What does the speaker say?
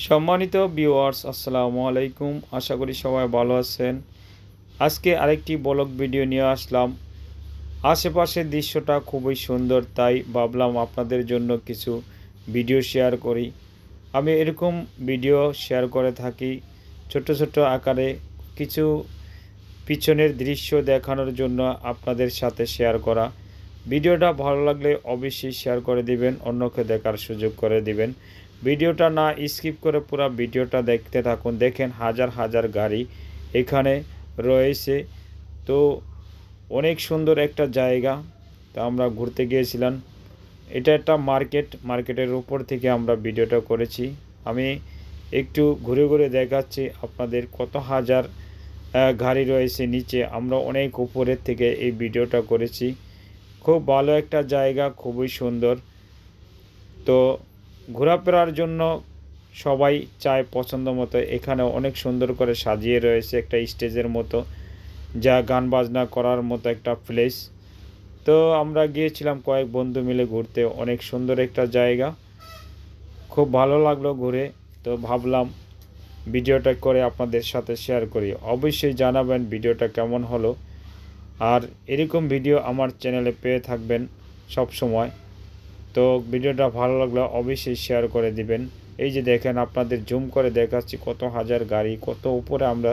সম্মানিত ভিউয়ার্স, আসসালামু আলাইকুম। আশা করি সবাই ভালো আছেন। আজকে আরেকটি ব্লগ ভিডিও নিয়ে আসলাম। আশেপাশের দৃশ্যটা খুবই সুন্দর, তাই ভাবলাম আপনাদের জন্য কিছু ভিডিও শেয়ার করি। আমি এরকম ভিডিও শেয়ার করে থাকি ছোট ছোট আকারে, কিছু পিছনের দৃশ্য দেখানোর জন্য আপনাদের সাথে শেয়ার করা। ভিডিওটা ভালো লাগলে অবশ্যই শেয়ার করে দিবেন, অন্যকে দেখার সুযোগ করে দিবেন। ভিডিওটা না স্কিপ করে পুরো ভিডিওটা দেখতে থাকুন। দেখেন হাজার হাজার গাড়ি এখানে রয়েছে। তো অনেক সুন্দর একটা জায়গা। তো আমরা ঘুরতে গিয়েছিলাম। এটা একটা মার্কেটের উপর থেকে আমরা ভিডিওটা করেছি। আমি একটু ঘুরে ঘুরে দেখাচ্ছি আপনাদের কত হাজার গাড়ি রয়েছে নিচে। আমরা অনেক উপরের থেকে এই ভিডিওটা করেছি। খুব ভালো একটা জায়গা, খুবই সুন্দর। তো ঘোরাফেরার জন্য সবাই চায় পছন্দ মতো। এখানে অনেক সুন্দর করে সাজিয়ে রয়েছে একটা স্টেজের মতো, যা গান বাজনা করার মতো একটা প্লেস। তো আমরা গিয়েছিলাম কয়েক বন্ধু মিলে ঘুরতে। অনেক সুন্দর একটা জায়গা, খুব ভালো লাগলো ঘুরে। তো ভাবলাম ভিডিওটা করে আপনাদের সাথে শেয়ার করি। অবশ্যই জানাবেন ভিডিওটা কেমন হলো। আর এরকম ভিডিও আমার চ্যানেলে পেয়ে থাকবেন সব সময়। তো ভিডিওটা ভালো লাগলে অবশ্যই শেয়ার করে দিবেন। এই যে দেখেন, আপনাদের জুম করে দেখাচ্ছি কত হাজার গাড়ি, কত উপরে আমরা